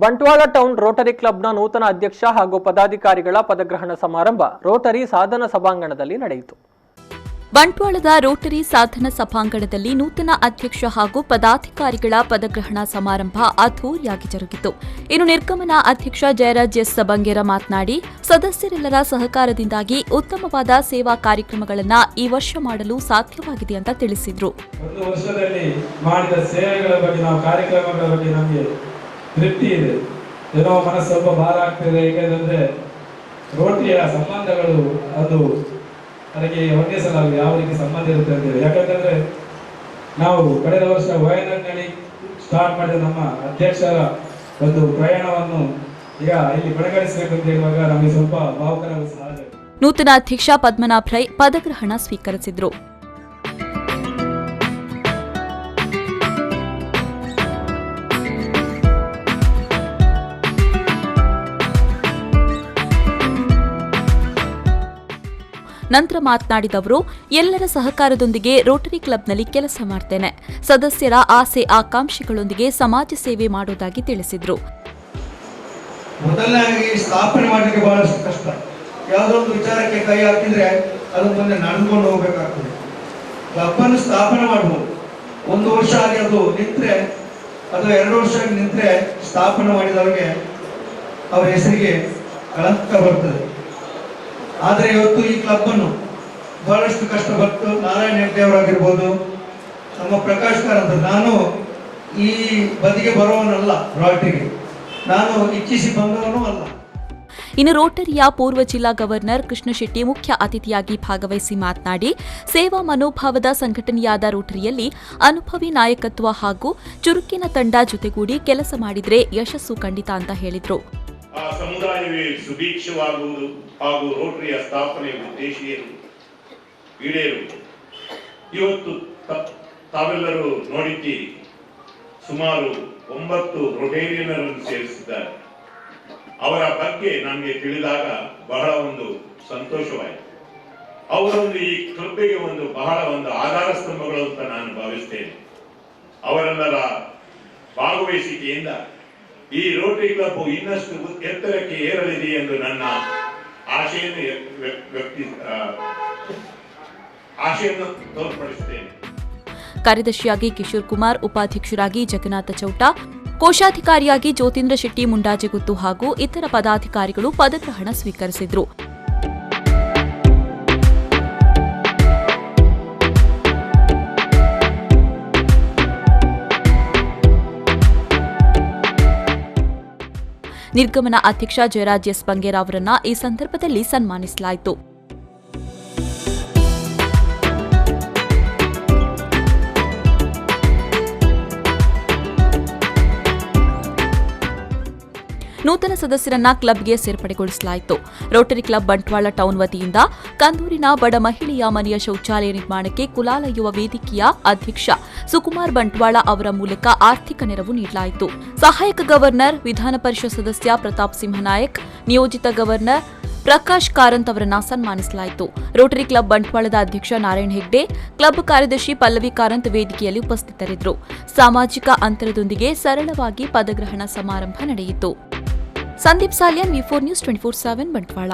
Bantwal town Rotary ಕ್ಲಬ್ನ ನೂತನ ಅಧ್ಯಕ್ಷ ಹಾಗೂ ಪದಾಧಿಕಾರಿಗಳ ಪದಗ್ರಹಣ ಸಮಾರಂಭ ರೋಟರಿ ಸಾಧನ ಸಭಾಂಗಣದಲ್ಲಿ ನಡೆಯಿತು. ಬಂಟ್ವಾಳದ ರೋಟರಿ ಸಾಧನ ಸಭಾಂಗಣದಲ್ಲಿ ನೂತನ ಅಧ್ಯಕ್ಷ ಹಾಗೂ ಪದಾಧಿಕಾರಿಗಳ ಪದಗ್ರಹಣ ಸಮಾರಂಭ ಅದ್ದೂರಿಯಾಗಿ ಜರುಗಿತು. ಇನ್ನು ನಿರ್ಗಮನ ಅಧ್ಯಕ್ಷ ಜಯರಾಜ್ ಎಸ್ ಬಂಗೇರ ಮಾತನಾಡಿ, ಸದಸ್ಯರೆಲ್ಲರ ಸಹಕಾರದಿಂದಾಗಿ ಉತ್ತಮವಾದ ಸೇವಾ ಕಾರ್ಯಕ್ರಮಗಳನ್ನು ಈ ವರ್ಷ ಮಾಡಲು ಸಾಧ್ಯವಾಗಿದೆ ಅಂತ ತಿಳಿಸಿದರು. ಒಂದು ವರ್ಷದಲ್ಲಿ ಮಾಡಿದ ಸೇವೆಗಳ ಬಗ್ಗೆ ನಾವು ಕಾರ್ಯಕ್ರಮಗಳ ಬಗ್ಗೆ ನಮಗೆ ತೃಪ್ತಿ ಇದೆ. ಏನೋ ಮನಸ್ಸು ಸ್ವಲ್ಪ ಭಾರ ಆಗ್ತಿದೆ. ಏಕೆಂದರೆ ರೋಟರಿಯ ಸಂಬಂಧಗಳು ಅದು ಅದಕ್ಕೆ ವರ್ಣಿಸಲಾಗಿದೆ ಯಾವ ರೀತಿ ಸಂಬಂಧ ಇರುತ್ತೆ ಅಂತೇಳಿ. ಯಾಕಂತಂದ್ರೆ ನಾವು ಕಳೆದ ವರ್ಷ ವಯನಾಡಿನಲ್ಲಿ ಸ್ಟಾರ್ಟ್ ಮಾಡಿದ ನಮ್ಮ ಅಧ್ಯಕ್ಷರ ಒಂದು ಪ್ರಯಾಣವನ್ನು ಈಗ ಇಲ್ಲಿ ಕೊನೆಗಾಣಿಸಬೇಕು ಅಂತ ಹೇಳುವಾಗ ನಮಗೆ ಸ್ವಲ್ಪ ಭಾವುಕರಾಗುವ ಸಹಜ. ನೂತನ ಅಧ್ಯಕ್ಷ ಪದ್ಮನಾಭ ರೈ ಪದಗ್ರಹಣ ಸ್ವೀಕರಿಸಿದರು. ನಂತರ ಮಾತನಾಡಿದ ಅವರು, ಎಲ್ಲರ ಸಹಕಾರದೊಂದಿಗೆ ರೋಟರಿ ಕ್ಲಬ್ನಲ್ಲಿ ಕೆಲಸ ಮಾಡ್ತೇನೆ. ಸದಸ್ಯರ ಆಸೆ ಆಕಾಂಕ್ಷೆಗಳೊಂದಿಗೆ ಸಮಾಜ ಸೇವೆ ಮಾಡುವುದಾಗಿ ತಿಳಿಸಿದರು. ಮೊದಲನೇದಾಗಿ ಸ್ಥಾಪನೆ ಮಾಡಲಿಕ್ಕೆ ಬಹಳಷ್ಟು ಕಷ್ಟ. ಯಾವುದೋ ಒಂದು ವಿಚಾರಕ್ಕೆ ಕೈ ಹಾಕಿದ್ರೆ ಅದು ಮುಂದೆ ನಡೆದುಕೊಂಡು ಹೋಗಬೇಕಾಗ್ತದೆ. ಕ್ಲಬ್ ಅನ್ನು ಸ್ಥಾಪನೆ ಮಾಡಬಹುದು. ಒಂದು ವರ್ಷ ಆಗಿ ಅದು ನಿಂತ್ರೆ, ಅದು 2 ವರ್ಷ ಆಗಿ ನಿಂತ್ರೆ ಸ್ಥಾಪನೆ ಮಾಡಿದವರಿಗೆ ಅವರ ಹೆಸರಿಗೆ ಕಳಂಕ ಬರ್ತದೆ. ಆದರೆ ಇವತ್ತು ಈ ಕ್ಲಬ್ ಅನ್ನು ಬಹಳಷ್ಟು ಕಷ್ಟಪಟ್ಟು ನಾರಾಯಣ ಹೆಗ್ಡೆ ಅವರಾಗಿರ್ಬೋದು, ನಮ್ಮ ಪ್ರಕಾಶ್ ಕಾರಂತ, ನಾನು ಈ ಬದಿಗೆ ಬರುವವನಲ್ಲ, ರೋಟರಿಗೆ ನಾನು ಇಚ್ಛಿಸಿ ಬಂದವನೂ ಅಲ್ಲ. ಇನ್ನು ರೋಟರಿಯ ಪೂರ್ವ ಜಿಲ್ಲಾ ಗವರ್ನರ್ ಕೃಷ್ಣ ಶೆಟ್ಟಿ ಮುಖ್ಯ ಅತಿಥಿಯಾಗಿ ಭಾಗವಹಿಸಿ ಮಾತನಾಡಿ, ಸೇವಾ ಮನೋಭಾವದ ಸಂಘಟನೆಯಾದ ರೋಟರಿಯಲ್ಲಿ ಅನುಭವಿ ನಾಯಕತ್ವ ಹಾಗೂ ಚುರುಕಿನ ತಂಡ ಜೊತೆಗೂಡಿ ಕೆಲಸ ಮಾಡಿದರೆ ಯಶಸ್ಸು ಖಂಡಿತ ಅಂತ ಹೇಳಿದರು. ಆ ಸಮುದಾಯವೇ ಸುಭಿಕ್ಷವಾಗುವುದು ಹಾಗೂ ರೋಟರಿಯ ಸ್ಥಾಪನೆಯ ಉದ್ದೇಶ ಈಡೇರುವುದು. ಇವತ್ತು ತಾವೆಲ್ಲರೂ ನೋಡಿದ್ದೀರಿ, ಸುಮಾರು 9 ರೊಟೇರಿಯನ್ನರನ್ನು ಸೇರಿಸಿದ್ದಾರೆ. ಅವರ ಬಗ್ಗೆ ನನಗೆ ತಿಳಿದಾಗ ಬಹಳ ಒಂದು ಸಂತೋಷವಾಯಿತು. ಅವರೊಂದು ಈ ಕ್ಲಬ್ಬಿಗೆ ಬಹಳ ಆಧಾರ ಸ್ಥಂಭಗಳು ಅಂತ ನಾನು ಭಾವಿಸ್ತೇನೆ. ಅವರೆಲ್ಲರ ಭಾಗವಹಿಸಿಕೆಯಿಂದ ಈ ರೋಟರಿ ಕ್ಲಬ್ ಇನ್ನಷ್ಟು ಎತ್ತರಕ್ಕೆ ಏರಲಿದೆ ಎಂದು ನನ್ನ ಆಶೆಯನ್ನು ತೋರ್ಪಡಿಸುತ್ತೇನೆ. ಕಾರ್ಯದರ್ಶಿಯಾಗಿ ಕಿಶೋರ್ ಕುಮಾರ್, ಉಪಾಧ್ಯಕ್ಷರಾಗಿ ಜಗನ್ನಾಥ ಚೌಟ, ಕೋಶಾಧಿಕಾರಿಯಾಗಿ ಜ್ಯೋತೀಂದ್ರ ಶೆಟ್ಟಿ ಮುಂಡಾಜೆಗುತ್ತು ಹಾಗೂ ಇತರ ಪದಾಧಿಕಾರಿಗಳು ಪದಗ್ರಹಣ ಸ್ವೀಕರಿಸಿದರು. ನಿರ್ಗಮನ ಅಧ್ಯಕ್ಷ ಜಯರಾಜ್ ಎಸ್ ಬಂಗೇರ ಅವರನ್ನ ಈ ಸಂದರ್ಭದಲ್ಲಿ ಸನ್ಮಾನಿಸಲಾಯಿತು. ನೂತನ ಸದಸ್ಯರನ್ನ ಕ್ಲಬ್ಗೆ ಸೇರ್ಪಡೆಗೊಳಿಸಲಾಯಿತು. ರೋಟರಿ ಕ್ಲಬ್ ಬಂಟ್ವಾಳ ಟೌನ್ ವತಿಯಿಂದ ಕಂದೂರಿನ ಬಡ ಮಹಿಳೆಯ ಮನೆಯ ಶೌಚಾಲಯ ನಿರ್ಮಾಣಕ್ಕೆ ಕುಲಾಲ ಯುವ ವೇದಿಕೆಯ ಅಧ್ಯಕ್ಷ ಸುಕುಮಾರ್ ಬಂಟ್ವಾಳ ಅವರ ಮೂಲಕ ಆರ್ಥಿಕ ನೆರವು ನೀಡಲಾಯಿತು. ಸಹಾಯಕ ಗವರ್ನರ್, ವಿಧಾನ ಪರಿಷತ್ ಸದಸ್ಯ ಪ್ರತಾಪ್ ಸಿಂಹನಾಯಕ್, ನಿಯೋಜಿತ ಗವರ್ನರ್ ಪ್ರಕಾಶ್ ಕಾರಂತ್ ಅವರನ್ನ ಸನ್ಮಾನಿಸಲಾಯಿತು. ರೋಟರಿ ಕ್ಲಬ್ ಬಂಟ್ವಾಳದ ಅಧ್ಯಕ್ಷ ನಾರಾಯಣ ಹೆಗ್ಡೆ, ಕ್ಲಬ್ ಕಾರ್ಯದರ್ಶಿ ಪಲ್ಲವಿ ಕಾರಂತ್ ವೇದಿಕೆಯಲ್ಲಿ ಉಪಸ್ಥಿತರಿದ್ದರು. ಸಾಮಾಜಿಕ ಅಂತರದೊಂದಿಗೆ ಸರಳವಾಗಿ ಪದಗ್ರಹಣ ಸಮಾರಂಭ ನಡೆಯಿತು. ಸಂದೀಪ್ ಸಾಲಿಯನ್, ವಿ4 ನ್ಯೂಸ್ 24/7 ಬಂಟ್ವಾಳ.